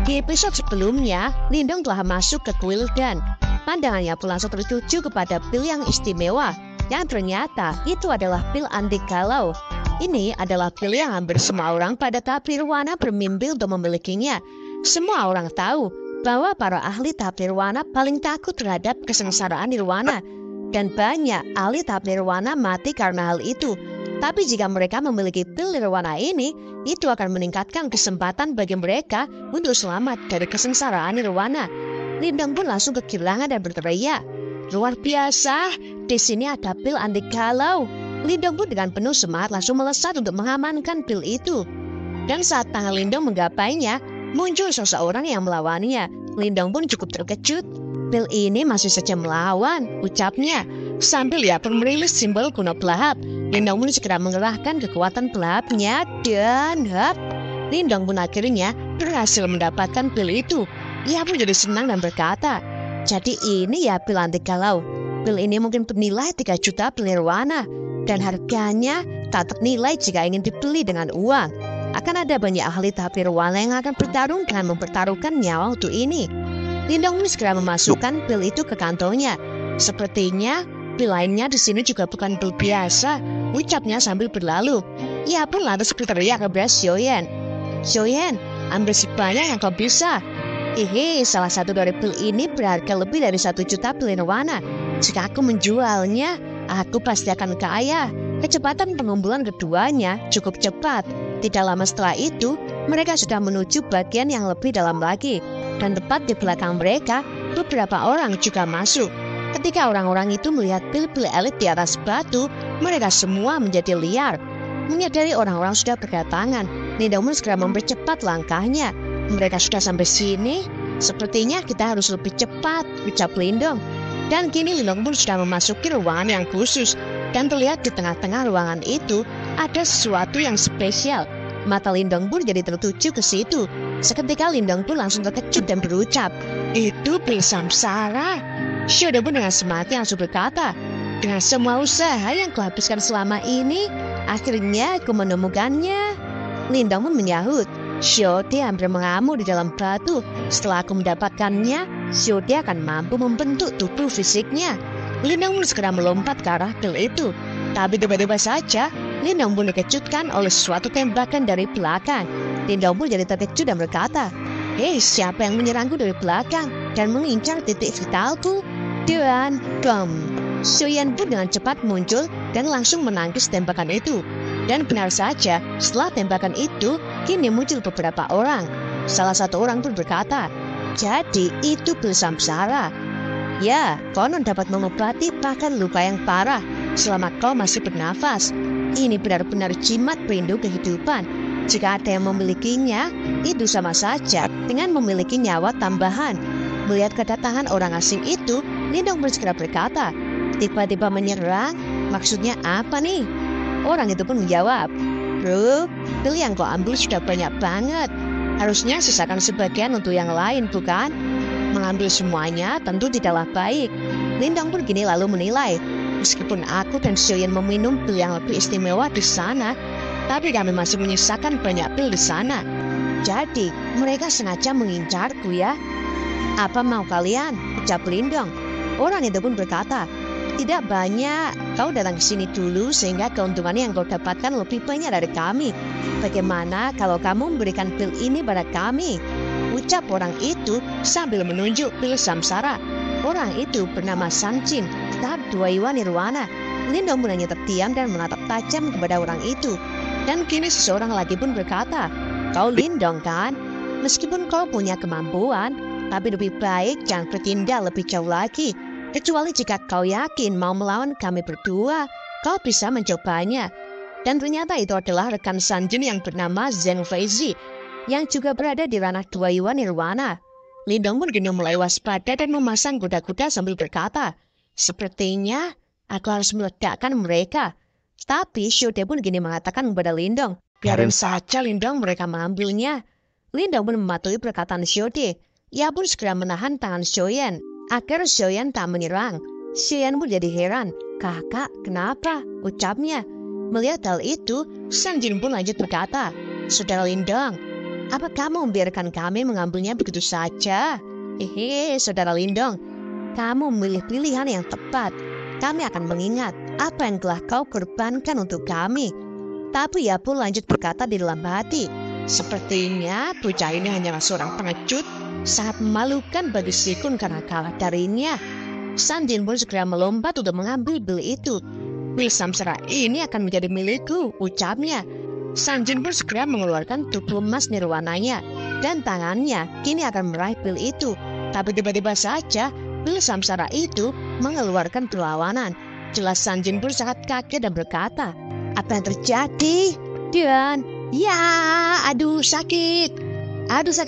Di episode sebelumnya, Lindong telah masuk ke kuil dan pandangannya pun langsung tertuju kepada pil yang istimewa, yang ternyata itu adalah pil anti galau. Ini adalah pil yang hampir semua orang pada tahap nirwana bermimpi untuk memilikinya. Semua orang tahu bahwa para ahli tahap nirwana paling takut terhadap kesengsaraan nirwana, dan banyak ahli tahap nirwana mati karena hal itu. Tapi jika mereka memiliki pil nirwana ini, itu akan meningkatkan kesempatan bagi mereka untuk selamat dari kesengsaraan nirwana. Lindong pun langsung kegirangan dan berteriak, "Luar biasa, di sini ada pil anti galau." Lindong pun dengan penuh semangat langsung melesat untuk mengamankan pil itu. Dan saat tangan Lindong menggapainya, muncul seseorang yang melawannya. Lindong pun cukup terkejut. "Pil ini masih saja melawan," ucapnya. Sambil ia pun merilis simbol kuno pelahap. Lindong pun segera mengerahkan kekuatan pelahapnya dan Lindong pun akhirnya berhasil mendapatkan pil itu. Ia pun jadi senang dan berkata, "Jadi ini ya pil anti galau. Pil ini mungkin bernilai 3 juta pil nirwana dan harganya tak ternilai jika ingin dibeli dengan uang. Akan ada banyak ahli tahap nirwana yang akan bertarung dengan mempertaruhkan nyawa untuk ini." Lindong pun segera memasukkan pil itu ke kantongnya. "Sepertinya pil lainnya di sini juga bukan pil biasa," ucapnya sambil berlalu. Ia pun lantas berteriak kepada Xiaoyan, "Xiaoyan, ambil sebanyak yang kau bisa. Salah satu dari pil ini berharga lebih dari 1 juta pil nirwana. Jika aku menjualnya, aku pasti akan kaya." Kecepatan pengumpulan keduanya cukup cepat. Tidak lama setelah itu, mereka sudah menuju bagian yang lebih dalam lagi. Dan tepat di belakang mereka, beberapa orang juga masuk. Ketika orang-orang itu melihat pil-pil elit di atas batu, mereka semua menjadi liar. Menyadari orang-orang sudah berdatangan, Lindong pun segera mempercepat langkahnya. "Mereka sudah sampai sini, sepertinya kita harus lebih cepat," ucap Lindong. Dan kini Lindong pun sudah memasuki ruangan yang khusus. Dan terlihat di tengah-tengah ruangan itu ada sesuatu yang spesial. Mata Lindong pun jadi tertuju ke situ. Seketika Lindong pun langsung terkejut dan berucap, "Itu pil samsara." Xiaoyan pun dengan semangat langsung berkata, "Dengan semua usaha yang kuhabiskan selama ini, akhirnya aku menemukannya." Lindong pun menyahut, "Xiaoyan hampir mengamuk di dalam batu. Setelah aku mendapatkannya, Xiaoyan akan mampu membentuk tubuh fisiknya." Lindong pun segera melompat ke arah pil itu. Tapi tiba-tiba saja, Lindong pun dikejutkan oleh suatu tembakan dari belakang. Lindong pun jadi terkejut dan berkata, "Siapa yang menyerangku dari belakang dan mengincar titik vitalku?" Dan Xiaoyan pun dengan cepat muncul dan langsung menangkis tembakan itu. Dan benar saja, setelah tembakan itu, kini muncul beberapa orang. Salah satu orang pun berkata, "Jadi itu pil samsara. Ya, konon dapat mengobati bahkan luka yang parah selama kau masih bernafas. Ini benar-benar jimat pelindung kehidupan. Jika ada yang memilikinya, itu sama saja dengan memiliki nyawa tambahan." Melihat kedatangan orang asing itu, Lindong pun segera berkata, "Tiba-tiba menyerang? Maksudnya apa nih?" Orang itu pun menjawab, "Bro, pil yang kau ambil sudah banyak banget. Harusnya sisakan sebagian untuk yang lain, bukan? Mengambil semuanya tentu tidaklah baik." Lindong pun gini lalu menilai, "Meskipun aku dan Xiaoyan meminum pil yang lebih istimewa di sana, tapi kami masih menyisakan banyak pil di sana. Jadi mereka sengaja mengincarku ya. Apa mau kalian?" ucap Lindong. Orang itu pun berkata, "Tidak banyak. Kau datang ke sini dulu sehingga keuntungan yang kau dapatkan lebih banyak dari kami. Bagaimana kalau kamu memberikan pil ini pada kami?" ucap orang itu sambil menunjuk pil samsara. Orang itu bernama Sanjin, tahap 2 Yuan Nirwana. Lindong pun hanya terdiam dan menatap tajam kepada orang itu. Dan kini seseorang lagi pun berkata, "Kau Lindong kan? Meskipun kau punya kemampuan, tapi lebih baik jangan bertindak lebih jauh lagi. Kecuali jika kau yakin mau melawan kami berdua, kau bisa mencobanya." Dan ternyata itu adalah rekan Sanjin yang bernama Zheng Feizi, yang juga berada di ranah 2 Yuan Nirwana. Lindong pun kini mulai waspada dan memasang kuda-kuda sambil berkata, "Sepertinya aku harus meledakkan mereka." Tapi Xiaoyan pun kini mengatakan kepada Lindong, "Biarin saja Lindong mereka mengambilnya." Lindong pun mematuhi perkataan Xiaoyan. Ia pun segera menahan tangan Xiaoyan agar Xiaoyan tak menyerang. Xiaoyan pun jadi heran. "Kakak, kenapa?" ucapnya. Melihat hal itu, Sang Jin pun lanjut berkata, "Saudara Lindong, apa kamu membiarkan kami mengambilnya begitu saja?" "Hehe, Saudara Lindong, kamu memilih pilihan yang tepat. Kami akan mengingat apa yang telah kau korbankan untuk kami." Tapi ia pun lanjut berkata di dalam hati, "Sepertinya bocah ini hanyalah seorang pengecut, sangat memalukan bagi Si Kun karena kalah darinya." Sang Jin pun segera melompat untuk mengambil bil itu. "Bil samsara ini akan menjadi milikku," ucapnya. Sang Jin pun segera mengeluarkan tubuh emas nirwananya, dan tangannya kini akan meraih bil itu. Tapi tiba-tiba saja bil samsara itu mengeluarkan perlawanan. Jelas Sang Jin pun sangat kaget dan berkata, "Apa yang terjadi?" Dan ya, aduh sakit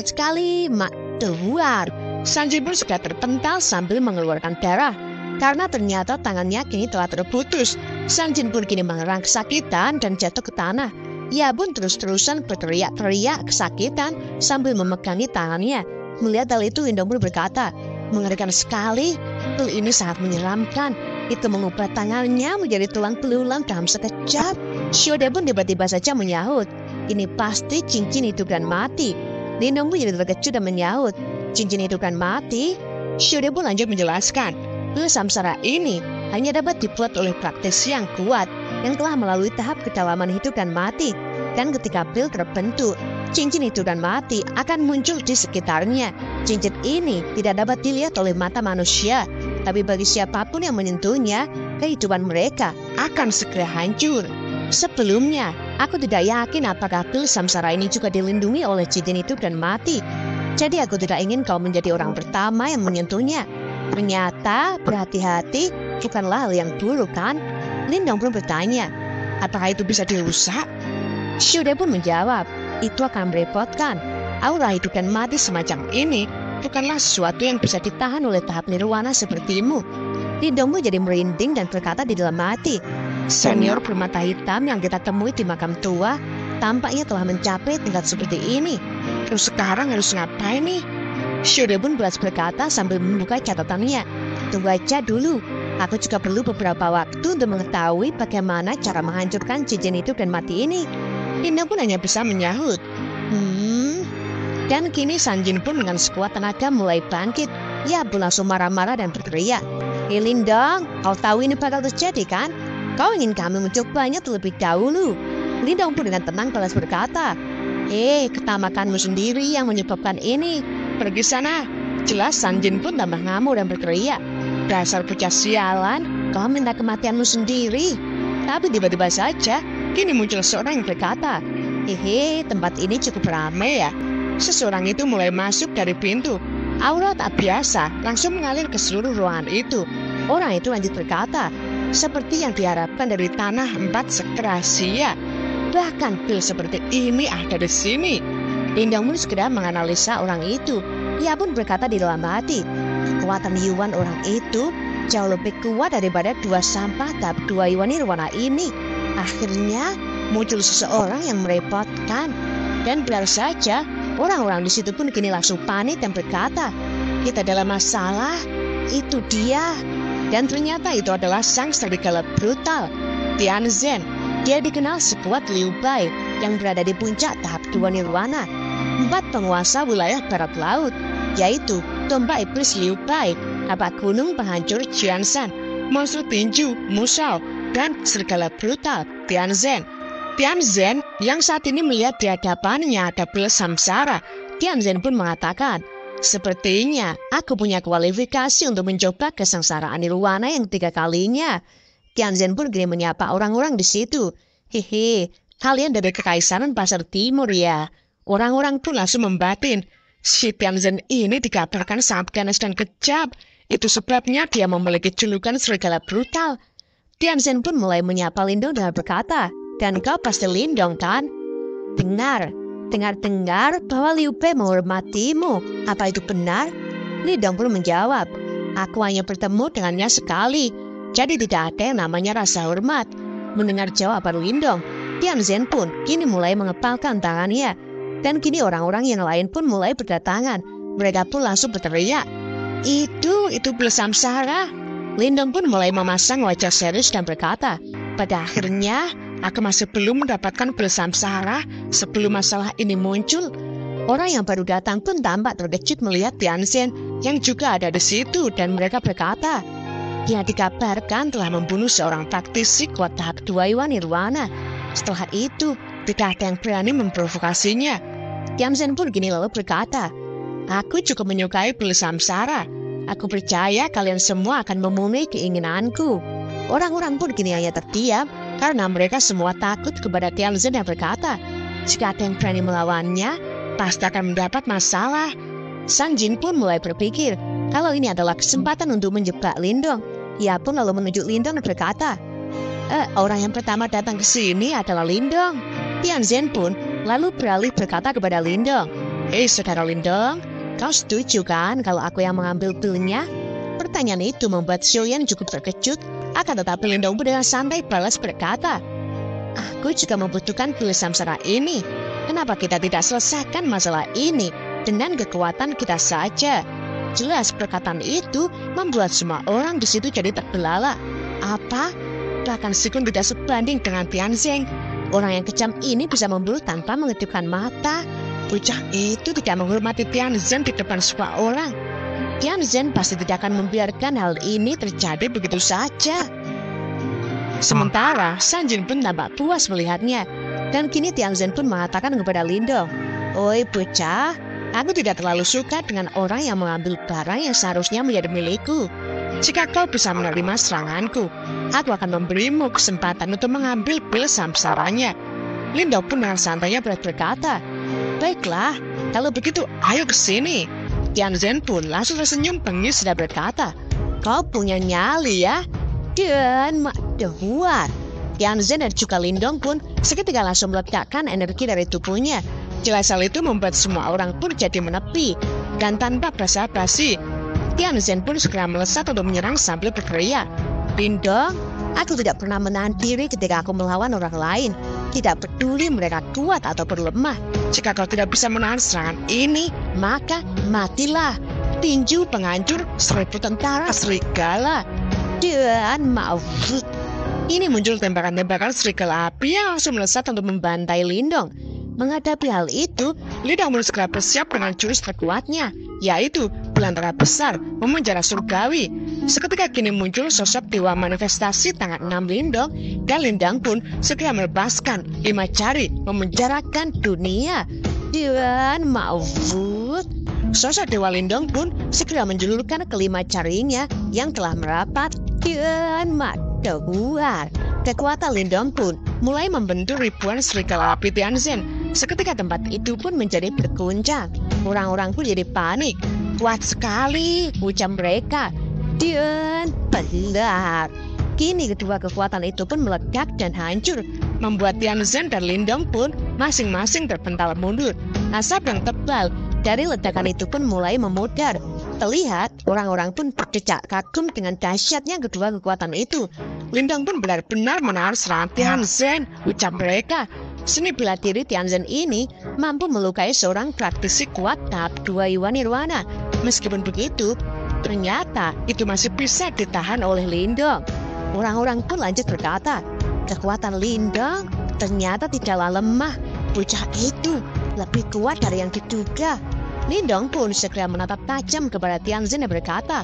sekali, mak keluar. Sang Jin pun sudah terpental sambil mengeluarkan darah. Karena ternyata tangannya kini telah terputus. Sang Jin pun kini mengerang kesakitan dan jatuh ke tanah. Ia pun terus-terusan berteriak-teriak kesakitan sambil memegangi tangannya. Melihat hal itu, Lindong pun berkata, "Mengerikan sekali, pil ini sangat menyeramkan. Itu mengubah tangannya menjadi tulang belulang dalam sekejap." Xiaode pun tiba-tiba saja menyahut, "Ini pasti cincin itu kan mati." Lindong pun jadi terkejut dan menyahut, "Cincin itu kan mati?" Xiaode pun lanjut menjelaskan, pil samsara ini hanya dapat dibuat oleh praktisi yang kuat, yang telah melalui tahap kedalaman hidup dan mati. Dan ketika pil terbentuk, cincin itu dan mati akan muncul di sekitarnya. Cincin ini tidak dapat dilihat oleh mata manusia, tapi bagi siapapun yang menyentuhnya, kehidupan mereka akan segera hancur. Sebelumnya, aku tidak yakin apakah pil samsara ini juga dilindungi oleh cincin itu dan mati. Jadi aku tidak ingin kau menjadi orang pertama yang menyentuhnya. Ternyata berhati-hati bukanlah hal yang buruk kan?" Lindong pun bertanya, "Apakah itu bisa dirusak?" Xiaode pun menjawab, "Itu akan merepotkan. Aura hidup dan mati semacam ini bukanlah sesuatu yang bisa ditahan oleh tahap nirwana sepertimu." Lindong pun jadi merinding dan berkata di dalam hati, "Senior bermata hitam yang kita temui di makam tua tampaknya telah mencapai tingkat seperti ini. Terus sekarang harus ngapain nih?" Xiaode pun belas berkata sambil membuka catatannya, "Tunggu aja dulu. Aku juga perlu beberapa waktu untuk mengetahui bagaimana cara menghancurkan cincin itu dan mati ini." Lindong pun hanya bisa menyahut, Dan kini Sang Jin pun dengan sekuat tenaga mulai bangkit. Ia pun langsung marah-marah dan berteriak, "Hei Lindong, kau tahu ini bakal terjadi kan? Kau ingin kami mencobanya terlebih dahulu." Lindong pun dengan tenang balas berkata, "Ketamakanmu sendiri yang menyebabkan ini. Pergi sana." Jelas Sang Jin pun tambah ngamuk dan berteriak, "Dasar bocah sialan, kau minta kematianmu sendiri." Tapi tiba-tiba saja, kini muncul seorang yang berkata, "Tempat ini cukup ramai ya." Seseorang itu mulai masuk dari pintu. Aura tak biasa langsung mengalir ke seluruh ruangan itu. Orang itu lanjut berkata, "Seperti yang diharapkan dari tanah 4 sektor Asia. Bahkan pil seperti ini ada di sini." Lindong pun segera menganalisa orang itu. Ia pun berkata di dalam hati, "Kekuatan Yuan orang itu jauh lebih kuat daripada 2 sampah tahap 2 Yuan nirwana ini." Akhirnya muncul seseorang yang merepotkan. Dan biar saja, orang-orang di situ pun kini langsung panik dan berkata, "Kita dalam masalah, itu dia." Dan ternyata itu adalah sang serigala brutal, Tianzhen. Dia dikenal sekuat Liu Bai yang berada di puncak tahap 2 nirwana. 4 penguasa wilayah barat laut, yaitu tombak iblis Liu Bai, tapak gunung penghancur Jianshan, monster tinju Musao, dan serigala brutal Tianzhen. Tianzhen yang saat ini melihat di hadapannya ada pil samsara. Tianzhen pun mengatakan, "Sepertinya aku punya kualifikasi untuk mencoba kesengsaraan nirwana yang 3 kalinya." Tianzhen pun kini menyapa orang-orang di situ. "Kalian dari Kekaisaran Pasar Timur ya?" Orang-orang pun langsung membatin, "Si Tianzhen ini dikabarkan sangat ganas dan kejam. Itu sebabnya dia memiliki julukan serigala brutal." Tianzhen pun mulai menyapa Lindong dengan berkata, "Dan kau pasti Lindong kan? Dengar bahwa Liu Bei menghormatimu. Apa itu benar?" Lindong pun menjawab, "Aku hanya bertemu dengannya sekali. Jadi tidak ada yang namanya rasa hormat." Mendengar jawaban Lindong, Tianzhen pun kini mulai mengepalkan tangannya. Dan kini orang-orang yang lain pun mulai berdatangan. Mereka pun langsung berteriak, Itu pil samsara." Lindong pun mulai memasang wajah serius dan berkata, "Pada akhirnya Aku masih belum mendapatkan pil samsara sebelum masalah ini muncul. Orang yang baru datang pun tampak terkejut melihat Tianzhen yang juga ada di situ dan mereka berkata, dia dikabarkan telah membunuh seorang praktisi kuat tahap 2 Iwan Nirwana. Setelah itu, tidak ada yang berani memprovokasinya. Tianzhen pun gini lalu berkata, aku cukup menyukai pil samsara. Aku percaya kalian semua akan memenuhi keinginanku. Orang-orang pun gini hanya terdiam karena mereka semua takut kepada Tianzhen yang berkata, jika ada yang berani melawannya, pasti akan mendapat masalah. Sanjin pun mulai berpikir kalau ini adalah kesempatan untuk menjebak Lindong. Ia pun lalu menunjuk Lindong dan berkata, orang yang pertama datang ke sini adalah Lindong. Tianzhen pun lalu beralih berkata kepada Lindong, saudara Lindong, kau setuju kan kalau aku yang mengambil pilnya? Pertanyaan itu membuat Xiuyan cukup terkejut, akan tetapi Lindong pun dengan santai balas berkata, aku juga membutuhkan pil samsara ini. Kenapa kita tidak selesaikan masalah ini dengan kekuatan kita saja? Jelas perkataan itu membuat semua orang di situ jadi terbelalak. Apa? Bahkan Sikun tidak sebanding dengan Tianzhen. Orang yang kejam ini bisa membunuh tanpa mengedipkan mata. Bocah itu tidak menghormati Tianzhen di depan semua orang. Tianzhen pasti tidak akan membiarkan hal ini terjadi begitu saja. Sementara Sanjin pun tampak puas melihatnya. Dan kini Tianzhen pun mengatakan kepada Lindong, oi bocah, aku tidak terlalu suka dengan orang yang mengambil barang yang seharusnya menjadi milikku. Jika kau bisa menerima seranganku, aku akan memberimu kesempatan untuk mengambil pil samsaranya. Lindong pun dengan santainya berkata, baiklah, kalau begitu ayo ke sini. Tianzhen pun langsung tersenyum bengis dan berkata, kau punya nyali ya? Dan Dehuar. Tianzhen dan juga Lindong pun seketika langsung meledakkan energi dari tubuhnya. Jelas hal itu membuat semua orang pun jadi menepi. Dan tanpa basa-basi, Tianzhen pun segera melesat untuk menyerang sambil berteriak, Lindong, aku tidak pernah menahan diri ketika aku melawan orang lain. Tidak peduli mereka kuat atau lemah. Jika kau tidak bisa menahan serangan ini, maka matilah. Tinju penghancur 1000 tentara serigala. Dan maaf. Ini muncul tembakan-tembakan serigala api yang langsung melesat untuk membantai Lindong. Menghadapi hal itu, Lindong pun segera bersiap dengan jurus terkuatnya, yaitu belantara besar memenjara surgawi. Seketika kini muncul sosok dewa manifestasi tangan 6 Lindong, dan Lindong pun segera melepaskan 5 jari memenjarakan dunia. Dan maafut. Sosok dewa Lindong pun segera menjulurkan kelima jarinya yang telah merapat dan Dehuar. Kekuatan Lindong pun mulai membentur ribuan serigala api Tianzhen. Seketika tempat itu pun menjadi berguncang. Orang-orang pun jadi panik. Kuat sekali, ucap mereka. Dan benar. Kini kedua kekuatan itu pun meledak dan hancur, membuat Tianzhen dan Lindong pun masing-masing terpental mundur. Asap yang tebal dari ledakan itu pun mulai memudar. Terlihat orang-orang pun berdecak kagum dengan dahsyatnya kedua kekuatan itu. Lindong pun benar-benar menahan serangan Tianzhen, ucap mereka. Seni bela diri Tianzhen ini mampu melukai seorang praktisi kuat tahap 2 Iwan Nirwana. Meskipun begitu, ternyata itu masih bisa ditahan oleh Lindong. Orang-orang pun lanjut berkata, kekuatan Lindong ternyata tidaklah lemah. Bocah itu lebih kuat dari yang diduga. Lindong pun segera menatap tajam kepada Tianzhen dan berkata,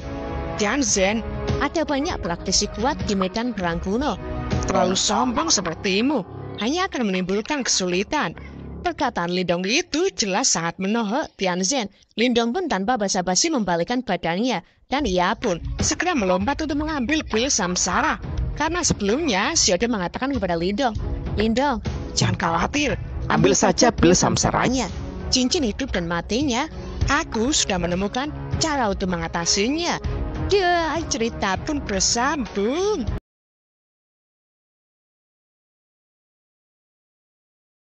Tianzhen, ada banyak praktisi kuat di medan perang kuno. Terlalu sombong sepertimu hanya akan menimbulkan kesulitan. Perkataan Lindong itu jelas sangat menohok Tianzhen. Lindong pun tanpa basa-basi membalikkan badannya, dan ia pun segera melompat untuk mengambil pil samsara. Karena sebelumnya Xiaodan mengatakan kepada Lindong, Lindong, jangan khawatir, ambil saja pil samsaranya. Cincin hidup dan matinya, aku sudah menemukan cara untuk mengatasinya. Dan cerita pun bersambung.